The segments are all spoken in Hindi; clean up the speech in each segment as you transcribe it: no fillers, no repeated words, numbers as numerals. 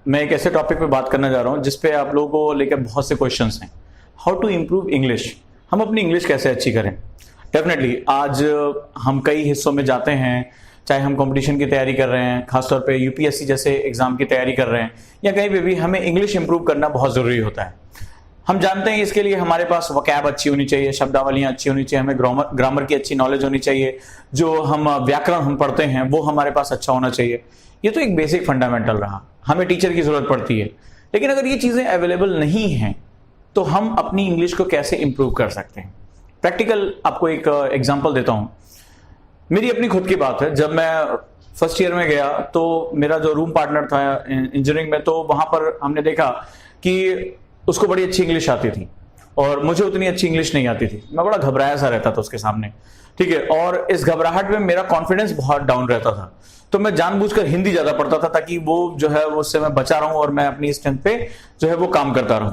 मैं एक ऐसे टॉपिक पे बात करना जा रहा हूं जिसपे आप लोगों को लेकर बहुत से क्वेश्चंस हैं। हाउ टू इम्प्रूव इंग्लिश, हम अपनी इंग्लिश कैसे अच्छी करें। डेफिनेटली आज हम कई हिस्सों में जाते हैं, चाहे हम कंपटीशन की तैयारी कर रहे हैं, खासतौर पे यूपीएससी जैसे एग्जाम की तैयारी कर रहे हैं, या कहीं पे भी हमें इंग्लिश इंप्रूव करना बहुत जरूरी होता है। हम जानते हैं इसके लिए हमारे पास वोकैब अच्छी होनी चाहिए, शब्दावलियां अच्छी होनी चाहिए, हमें ग्रामर की अच्छी नॉलेज होनी चाहिए, जो हम व्याकरण हम पढ़ते हैं वो हमारे पास अच्छा होना चाहिए। ये तो एक बेसिक फंडामेंटल रहा, हमें टीचर की जरूरत पड़ती है। लेकिन अगर ये चीजें अवेलेबल नहीं हैं तो हम अपनी इंग्लिश को कैसे इंप्रूव कर सकते हैं। प्रैक्टिकल आपको एक एग्जांपल देता हूं। मेरी अपनी खुद की बात है, जब मैं फर्स्ट ईयर में गया तो मेरा जो रूम पार्टनर था इंजीनियरिंग में, तो वहां पर हमने देखा कि उसको बड़ी अच्छी इंग्लिश आती थी और मुझे उतनी अच्छी इंग्लिश नहीं आती थी। मैं बड़ा घबराया सा रहता था उसके सामने, ठीक है, और इस घबराहट में मेरा कॉन्फिडेंस बहुत डाउन रहता था। तो मैं जानबूझकर हिंदी ज्यादा पढ़ता था ताकि वो जो है उससे मैं बचा रहूं और मैं अपनी स्ट्रेंथ पे जो है वो काम करता रहूं।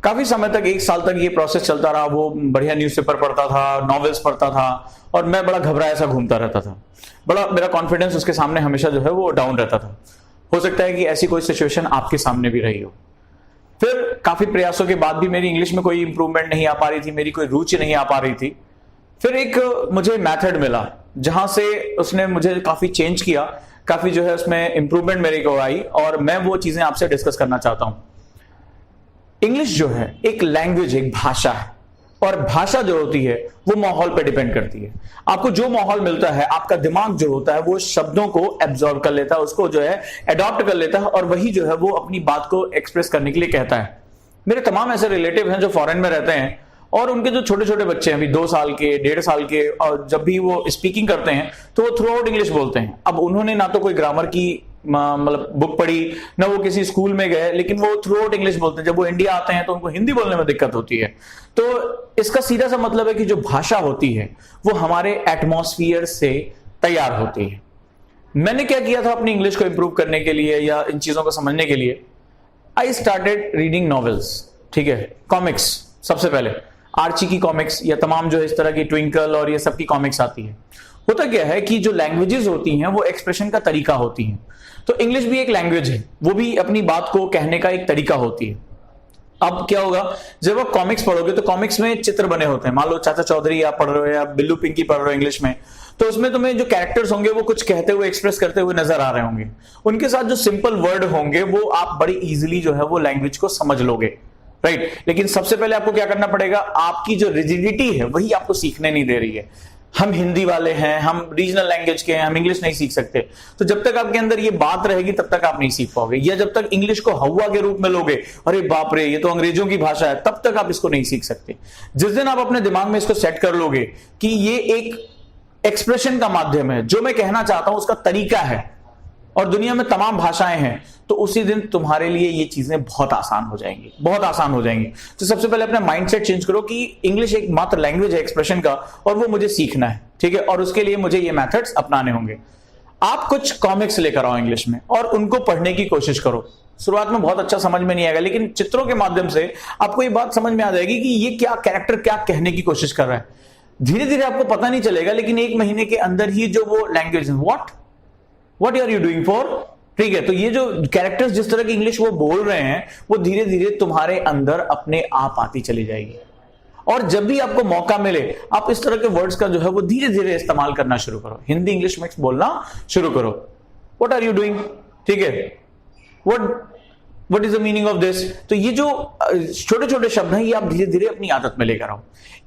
काफी समय तक, 1 साल तक ये प्रोसेस चलता रहा। वो बढ़िया न्यूज़पेपर पढ़ता था, नॉवेल्स पढ़ता था और मैं बड़ा घबराया सा घूमता रहता था। बड़ा मेरा कॉन्फिडेंस उसके सामने हमेशा जो है वो डाउन रहता था। हो सकता है कि ऐसी कोई सिचुएशन आपके सामने भी रही हो। फिर काफी प्रयासों के बाद भी मेरी इंग्लिश में कोई इंप्रूवमेंट नहीं आ पा रही थी, मेरी कोई रुचि नहीं आ पा रही थी। फिर एक मुझे मेथड मिला जहां से उसने मुझे काफी चेंज किया, काफी जो है उसमें इंप्रूवमेंट मेरे को आई, और मैं वो चीजें आपसे डिस्कस करना चाहता हूं। इंग्लिश जो है एक लैंग्वेज, एक भाषा है, और भाषा जो होती है वो माहौल पे डिपेंड करती है। आपको जो माहौल मिलता है, आपका दिमाग जो होता है वो शब्दों को एब्जॉर्ब कर लेता है, उसको जो है अडॉप्ट कर लेता है, और वही जो है वो अपनी बात को एक्सप्रेस करने के लिए कहता है। मेरे तमाम ऐसे रिलेटिव हैं जो फॉरेन में रहते हैं, और उनके जो छोटे छोटे बच्चे हैं, अभी 2 साल के, 1.5 साल के, और जब भी वो स्पीकिंग करते हैं तो वो थ्रू आउट इंग्लिश बोलते हैं। अब उन्होंने ना तो कोई ग्रामर की मतलब बुक पढ़ी, ना वो किसी स्कूल में गए, लेकिन वो थ्रू आउट इंग्लिश बोलते हैं। जब वो इंडिया आते हैं तो उनको हिंदी बोलने में दिक्कत होती है। तो इसका सीधा सा मतलब है कि जो भाषा होती है वो हमारे एटमॉस्फियर से तैयार होती है। मैंने क्या किया था अपनी इंग्लिश को इंप्रूव करने के लिए या इन चीजों को समझने के लिए, आई स्टार्टेड रीडिंग नॉवेल्स, ठीक है, कॉमिक्स। सबसे पहले आर्ची की कॉमिक्स या तमाम जो इस तरह की ट्विंकल और ये सब की कॉमिक्स आती है। होता क्या है कि जो लैंग्वेजेस होती हैं वो एक्सप्रेशन का तरीका होती हैं। तो इंग्लिश भी एक लैंग्वेज है, वो भी अपनी बात को कहने का एक तरीका होती है। अब क्या होगा, जब आप कॉमिक्स पढ़ोगे तो कॉमिक्स में चित्र बने होते हैं। मान लो चाचा चौधरी आप पढ़ रहे हो या बिल्लू पिंकी पढ़ रहे हो इंग्लिश में, तो उसमें तुम्हें जो कैरेक्टर्स होंगे वो कुछ कहते हुए, एक्सप्रेस करते हुए नजर आ रहे होंगे। उनके साथ जो सिंपल वर्ड होंगे वो आप बड़ी इजीली जो है वो लैंग्वेज को समझ लोगे, राइट। लेकिन सबसे पहले आपको क्या करना पड़ेगा, आपकी जो रिजिडिटी है वही आपको सीखने नहीं दे रही है। हम हिंदी वाले हैं, हम रीजनल लैंग्वेज के हैं, हम इंग्लिश नहीं सीख सकते। तो जब तक आपके अंदर ये बात रहेगी तब तक आप नहीं सीख पाओगे, या जब तक इंग्लिश को हवा के रूप में लोगे, अरे बाप रे ये तो अंग्रेजों की भाषा है, तब तक आप इसको नहीं सीख सकते। जिस दिन आप अपने दिमाग में इसको सेट कर लोगे कि ये एक एक्सप्रेशन का माध्यम है, जो मैं कहना चाहता हूं उसका तरीका है, और दुनिया में तमाम भाषाएं हैं, तो उसी दिन तुम्हारे लिए ये चीजें बहुत आसान हो जाएंगी, बहुत आसान हो जाएंगी। तो सबसे पहले अपना माइंडसेट चेंज करो कि इंग्लिश एक मात्र लैंग्वेज है एक्सप्रेशन का, और वो मुझे सीखना है, ठीक है, और उसके लिए मुझे ये मेथड्स अपनाने होंगे। आप कुछ कॉमिक्स लेकर आओ इंग्लिश में और उनको पढ़ने की कोशिश करो। शुरुआत में बहुत अच्छा समझ में नहीं आएगा, लेकिन चित्रों के माध्यम से आपको ये बात समझ में आ जाएगी कि ये क्या कैरेक्टर क्या कहने की कोशिश कर रहा है। धीरे धीरे आपको पता नहीं चलेगा, लेकिन 1 महीने के अंदर ही जो वो language, what are you doing for, ठीक है। तो ये जो कैरेक्टर्स जिस तरह की इंग्लिश वो बोल रहे हैं वो धीरे धीरे तुम्हारे अंदर अपने आप आती चली जाएगी, और जब भी आपको मौका मिले आप इस तरह के वर्ड्स का जो है वो धीरे धीरे इस्तेमाल करना शुरू करो। हिंदी इंग्लिश मिक्स बोलना शुरू करो। व्हाट आर यू डूइंग, ठीक है, what is the meaning of this. तो ये जो छोटे छोटे शब्द हैं ये आप धीरे धीरे अपनी आदत में लेकर आओ।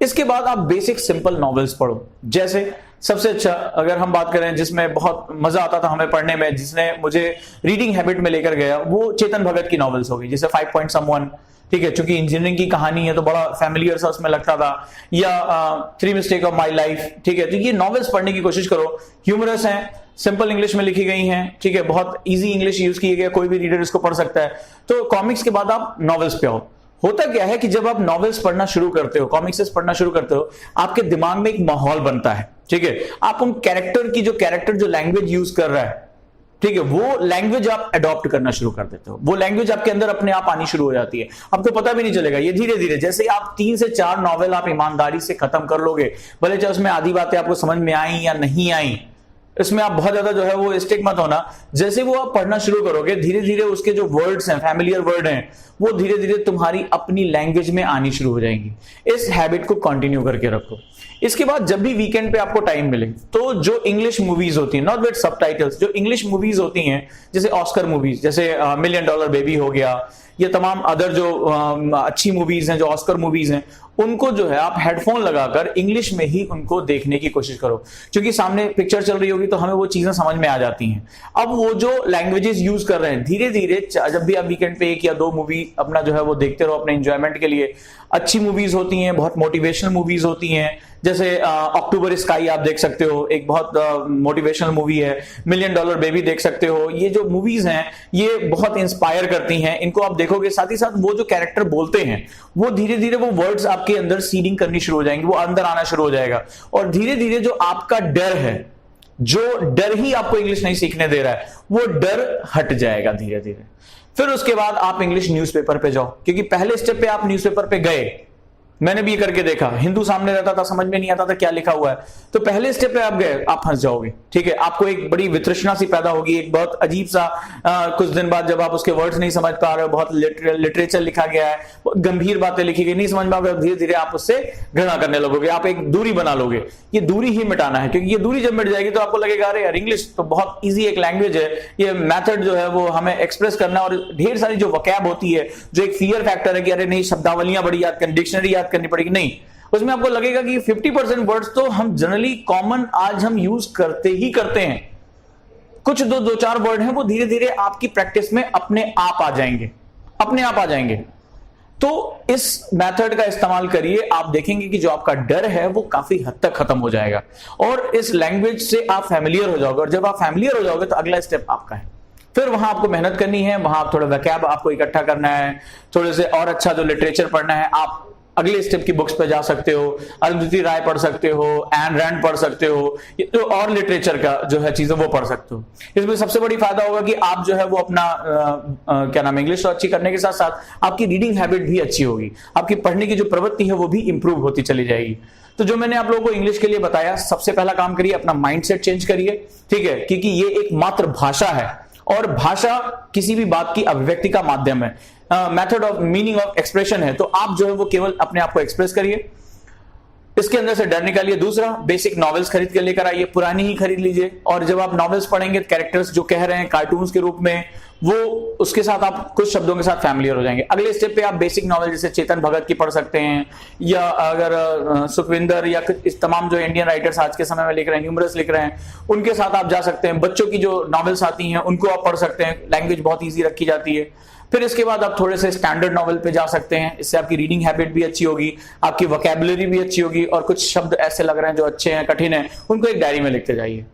इसके बाद आप बेसिक सिंपल नॉवेल्स पढ़ो। जैसे सबसे अच्छा अगर हम बात करें जिसमें बहुत मजा आता था हमें पढ़ने में, जिसने मुझे रीडिंग हैबिट में लेकर गया, वो चेतन भगत की नॉवेल्स हो गई, जैसे 5 Point Someone, ठीक है, चूंकि इंजीनियरिंग की कहानी है तो बड़ा फैमिलियर सा उसमें लगता था, या 3 Mistakes of My Life, ठीक है। तो ये नॉवेल्स पढ़ने की कोशिश करो। ह्यूमरस हैं, सिंपल इंग्लिश में लिखी गई हैं, ठीक है, बहुत इजी इंग्लिश यूज की गई, कोई भी रीडर इसको पढ़ सकता है। तो कॉमिक्स के बाद आप नॉवेल्स पे आओ। होता क्या है कि जब आप नॉवेल्स पढ़ना शुरू करते हो, कॉमिक्स पढ़ना शुरू करते हो, आपके दिमाग में एक माहौल बनता है, ठीक है। आप उन कैरेक्टर जो लैंग्वेज यूज कर रहा है, ठीक है, वो लैंग्वेज आप अडॉप्ट करना शुरू कर देते हो। वो लैंग्वेज आपके अंदर अपने आप आनी शुरू हो जाती है, आपको पता भी नहीं चलेगा। ये धीरे धीरे, जैसे आप 3 से 4 नॉवेल आप ईमानदारी से खत्म कर लोगे, भले चाहे उसमें आधी बातें आपको समझ में आई या नहीं आई, इसमें आप बहुत ज्यादा जो है वो स्टिक मत होना। जैसे वो आप पढ़ना शुरू करोगे, धीरे धीरे उसके जो वर्ड्स हैं, फैमिलियर वर्ड हैं, वो धीरे धीरे तुम्हारी अपनी लैंग्वेज में आनी शुरू हो जाएंगी। इस हैबिट को कंटिन्यू करके रखो। इसके बाद जब भी वीकेंड पे आपको टाइम मिले तो जो इंग्लिश मूवीज होती हैं, नॉट विद सबटाइटल्स, जो इंग्लिश मूवीज होती हैं, जैसे ऑस्कर मूवीज, जैसे मिलियन डॉलर बेबी हो गया, ये तमाम अदर जो अच्छी मूवीज हैं, जो ऑस्कर मूवीज हैं, उनको जो है आप हेडफोन लगाकर इंग्लिश में ही उनको देखने की कोशिश करो, क्योंकि सामने पिक्चर चल रही होगी तो हमें वो चीजें समझ में आ जाती हैं। अब वो जो लैंग्वेजेस यूज कर रहे हैं, धीरे धीरे जब भी आप वीकेंड पे 1 या 2 मूवी अपना जो है वो देखते रहो अपने एंजॉयमेंट के लिए। अच्छी मूवीज होती हैं, बहुत मोटिवेशनल मूवीज होती हैं, जैसे अक्टूबर स्काई आप देख सकते हो, एक बहुत मोटिवेशनल मूवी है। मिलियन डॉलर बेबी देख सकते हो। ये जो मूवीज हैं ये बहुत इंस्पायर करती हैं, इनको आप देखोगे। साथ ही साथ वो जो कैरेक्टर बोलते हैं वो धीरे धीरे वो वर्ड्स आपके अंदर सीडिंग करनी शुरू हो जाएंगे, वो अंदर आना शुरू हो जाएगा, और धीरे धीरे जो आपका डर है, जो डर ही आपको इंग्लिश नहीं सीखने दे रहा है, वो डर हट जाएगा धीरे धीरे। फिर उसके बाद आप इंग्लिश न्यूज़पेपर पे जाओ, क्योंकि पहले स्टेप पे आप न्यूज़पेपर पे गए, मैंने भी ये करके देखा, हिंदू सामने रहता था, समझ में नहीं आता था क्या लिखा हुआ है, तो पहले स्टेप पे आप गए, आप फंस जाओगे। ठीक है, आपको एक बड़ी वितृष्णा सी पैदा होगी, एक बहुत अजीब सा कुछ दिन बाद जब आप उसके वर्ड्स नहीं समझ पा रहे हो, बहुत लिटरेचर लिखा गया है, बहुत गंभीर बातें लिखी गई, नहीं समझ पाओगे, धीरे धीरे आप उससे घृणा करने लगोगे, आप एक दूरी बना लोगे। ये दूरी ही मिटाना है, क्योंकि ये दूरी जब मिट जाएगी तो आपको लगेगा अरे यार इंग्लिश तो बहुत ईजी एक लैंग्वेज है, ये मेथड जो है वो हमें एक्सप्रेस करना, और ढेर सारी जो वोकैब होती है, जो एक फियर फैक्टर है कि अरे नहीं शब्दावलियां बड़ी याद करनी, डिक्शनरी याद करनी पड़ेगी, नहीं, उसमें आपको लगेगा कि 50% वर्ड्स तो हम जनरली कॉमन आज हम यूज करते ही करते हैं। कुछ दो चार वर्ड हैं वो धीरे धीरे आपकी प्रैक्टिस में अपने आप आ जाएंगे, अपने आप आ जाएंगे। तो इस मेथड का इस्तेमाल करिए, आप देखेंगे कि जो आपका डर है वो काफी हद तक खत्म हो जाएगा, और इस लैंग्वेज से आप फैमिलियर हो जाओगे, और जब आप फैमिलियर हो जाओगे तो अगला स्टेप आपका है। फिर वहां आपको मेहनत करनी है, वहां आप थोड़ा वोकैब आपको इकट्ठा करना है, थोड़े से और अच्छा जो लिटरेचर पढ़ना है, आप अगले स्टेप की बुक्स पे जा सकते हो, अरुंधति राय पढ़ सकते हो, एन रैंड पढ़ सकते हो, ये जो और लिटरेचर का जो है चीजें वो पढ़ सकते हो। इसमें सबसे बड़ी फायदा होगा कि आप जो है वो अपना क्या नाम, इंग्लिश तो अच्छी करने के साथ साथ आपकी रीडिंग हैबिट भी अच्छी होगी, आपकी पढ़ने की जो प्रवृत्ति है वो भी इंप्रूव होती चली जाएगी। तो जो मैंने आप लोगों को इंग्लिश के लिए बताया, सबसे पहला काम करिए, अपना माइंडसेट चेंज करिए। ठीक है, क्योंकि ये एक मात्र भाषा है, और भाषा किसी भी बात की अभिव्यक्ति का माध्यम है, method of meaning of expression है। तो आप जो है वो केवल अपने आप को एक्सप्रेस करिए, इसके अंदर से डर निकालिए। दूसरा, बेसिक नॉवेल्स खरीद के लेकर आइए, पुरानी ही खरीद लीजिए, और जब आप नॉवेल्स पढ़ेंगे, कैरेक्टर्स जो कह रहे हैं कार्टून्स के रूप में, वो उसके साथ आप कुछ शब्दों के साथ फैमिलियर हो जाएंगे। अगले स्टेप पे आप बेसिक नॉवेल जैसे चेतन भगत की पढ़ सकते हैं, या अगर सुखविंदर या इस तमाम जो इंडियन राइटर्स आज के समय में लिख रहे हैं, ह्यूमरस लिख रहे हैं, उनके साथ आप जा सकते हैं। बच्चों की जो नॉवेल्स आती हैं उनको आप पढ़ सकते हैं, लैंग्वेज बहुत ईजी रखी जाती है। फिर इसके बाद आप थोड़े से स्टैंडर्ड नॉवेल पे जा सकते हैं, इससे आपकी रीडिंग हैबिट भी अच्छी होगी, आपकी वोकैबुलरी भी अच्छी होगी, और कुछ शब्द ऐसे लग रहे हैं जो अच्छे हैं, कठिन हैं, उनको एक डायरी में लिखते जाइए।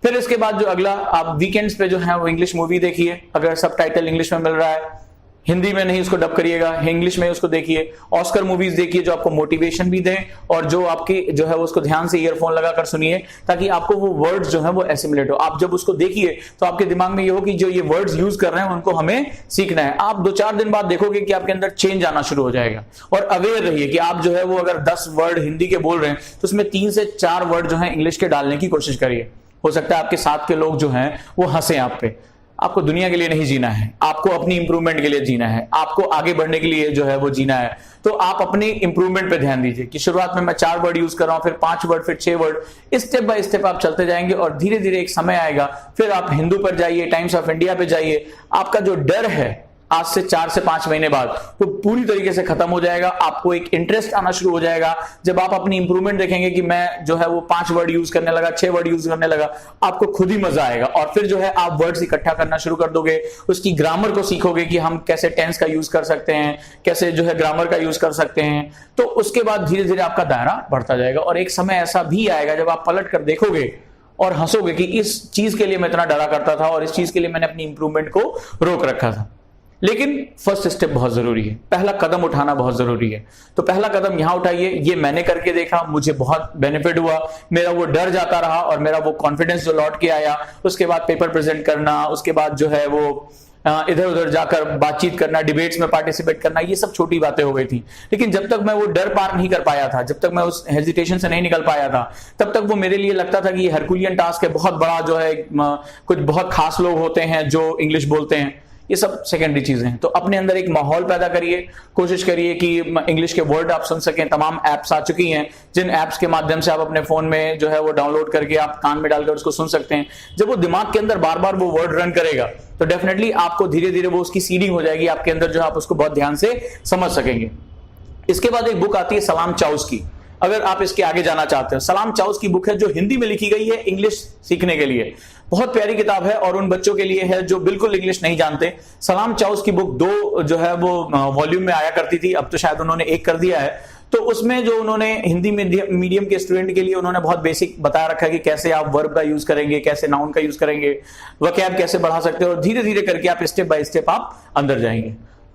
फिर इसके बाद जो अगला, आप वीकेंड्स पे जो है वो इंग्लिश मूवी देखिए, अगर सबटाइटल इंग्लिश में मिल रहा है, हिंदी में नहीं उसको डब करिएगा, इंग्लिश में उसको देखिए। ऑस्कर मूवीज देखिए जो आपको मोटिवेशन भी दें, और जो आपकी जो है उसको ध्यान से ईयरफोन लगाकर सुनिए, ताकि आपको वो वर्ड्स जो है वो एसिमुलेट हो। आप जब उसको देखिए तो आपके दिमाग में ये हो कि जो ये वर्ड्स यूज कर रहे हैं उनको हमें सीखना है। आप 2-4 दिन बाद देखोगे कि आपके अंदर चेंज आना शुरू हो जाएगा। और अवेयर रहिए कि आप जो है वो अगर 10 वर्ड हिंदी के बोल रहे हैं तो उसमें 3 से 4 वर्ड जो है इंग्लिश के डालने की कोशिश करिए। हो सकता है आपके साथ के लोग जो हैं वो हंसे आप पे। आपको दुनिया के लिए नहीं जीना है, आपको अपनी इंप्रूवमेंट के लिए जीना है, आपको आगे बढ़ने के लिए जो है वो जीना है। तो आप अपनी इंप्रूवमेंट पे ध्यान दीजिए कि शुरुआत में मैं 4 वर्ड यूज कर रहा हूं, फिर 5 वर्ड, फिर 6 वर्ड, स्टेप बाय स्टेप आप चलते जाएंगे, और धीरे धीरे एक समय आएगा, फिर आप हिंदू पर जाइए, टाइम्स ऑफ इंडिया पे जाइए, आपका जो डर है आज से 4 से 5 महीने बाद वो पूरी तरीके से खत्म हो जाएगा। आपको एक इंटरेस्ट आना शुरू हो जाएगा। जब आप अपनी इंप्रूवमेंट देखेंगे कि मैं जो है वो 5 वर्ड यूज करने लगा, 6 वर्ड यूज करने लगा, आपको खुद ही मजा आएगा। और फिर जो है आप वर्ड्स इकट्ठा करना शुरू कर दोगे, उसकी ग्रामर को सीखोगे कि हम कैसे टेंस का यूज कर सकते हैं, कैसे जो है ग्रामर का यूज कर सकते हैं। तो उसके बाद धीरे धीरे आपका दायरा बढ़ता जाएगा, और एक समय ऐसा भी आएगा जब आप पलट कर देखोगे और हंसोगे कि इस चीज के लिए मैं इतना डरा करता था, और इस चीज के लिए मैंने अपनी इंप्रूवमेंट को रोक रखा था। लेकिन फर्स्ट स्टेप बहुत जरूरी है, पहला कदम उठाना बहुत जरूरी है। तो पहला कदम यहां उठाइए। ये मैंने करके देखा, मुझे बहुत बेनिफिट हुआ, मेरा वो डर जाता रहा, और मेरा वो कॉन्फिडेंस जो लौट के आया। उसके बाद पेपर प्रेजेंट करना, उसके बाद जो है वो इधर उधर जाकर बातचीत करना, डिबेट्स में पार्टिसिपेट करना, ये सब छोटी बातें हो गई थी। लेकिन जब तक मैं वो डर पार नहीं कर पाया था, जब तक मैं उस हेजिटेशन से नहीं निकल पाया था, तब तक वो मेरे लिए लगता था कि ये हरकुलियन टास्क है, बहुत बड़ा जो है, कुछ बहुत खास लोग होते हैं जो इंग्लिश बोलते हैं। ये सब सेकेंडरी चीजें हैं। तो अपने अंदर एक माहौल पैदा करिए, कोशिश करिए कि इंग्लिश के वर्ड आप सुन सकें। तमाम एप्स आ चुकी हैं, जिन एप्स के माध्यम से आप अपने फोन में जो है वो डाउनलोड करके आप कान में डालकर उसको सुन सकते हैं। जब वो दिमाग के अंदर बार बार वो वर्ड रन करेगा तो डेफिनेटली आपको धीरे धीरे वो उसकी सीडिंग हो जाएगी आपके अंदर, जो आप उसको बहुत ध्यान से समझ सकेंगे। इसके बाद एक बुक आती है सलाम चाउस की, अगर आप इसके आगे जाना चाहते हैं। सलाम चाउस की बुक है जो हिंदी में लिखी गई है इंग्लिश सीखने के लिए। बहुत प्यारी किताब है और उन बच्चों के लिए है जो बिल्कुल इंग्लिश नहीं जानते। सलाम चाउस की बुक 2 जो है वो वॉल्यूम में आया करती थी, अब तो शायद उन्होंने 1 कर दिया है। तो उसमें जो उन्होंने हिंदी मीडियम के स्टूडेंट के लिए उन्होंने बहुत बेसिक बताया रखा है कि कैसे आप वर्ब का यूज करेंगे, कैसे नाउन का यूज करेंगे, वोकैब कैसे बढ़ा सकते हो, और धीरे धीरे करके आप स्टेप बाय स्टेप आप अंदर जाएंगे।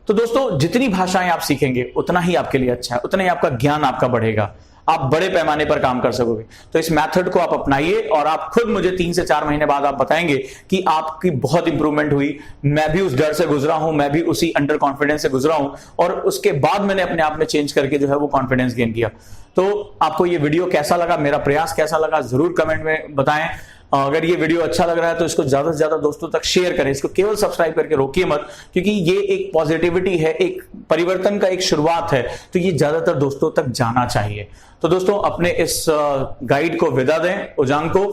तो दोस्तों, जितनी भाषाएं आप सीखेंगे उतना ही आपके लिए अच्छा है, उतना ही आपका ज्ञान आपका बढ़ेगा, आप बड़े पैमाने पर काम कर सकोगे। तो इस मेथड को आप अपनाइए और आप खुद मुझे 3 से 4 महीने बाद आप बताएंगे कि आपकी बहुत इंप्रूवमेंट हुई। मैं भी उस डर से गुजरा हूं, मैं भी उसी अंडर कॉन्फिडेंस से गुजरा हूं, और उसके बाद मैंने अपने आप में चेंज करके जो है वो कॉन्फिडेंस गेन किया। तो आपको ये वीडियो कैसा लगा, मेरा प्रयास कैसा लगा, जरूर कमेंट में बताएं। अगर ये वीडियो अच्छा लग रहा है तो इसको ज्यादा से ज्यादा दोस्तों तक शेयर करें। इसको केवल सब्सक्राइब करके रोकिए मत, क्योंकि ये एक पॉजिटिविटी है, एक परिवर्तन का एक शुरुआत है, तो ये ज्यादातर दोस्तों तक जाना चाहिए। तो दोस्तों, अपने इस गाइड को विदा दें उजांग को।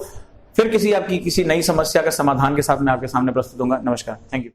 फिर किसी आपकी किसी नई समस्या का समाधान के साथ मैं आपके सामने प्रस्तुत होऊंगा। नमस्कार, थैंक यू।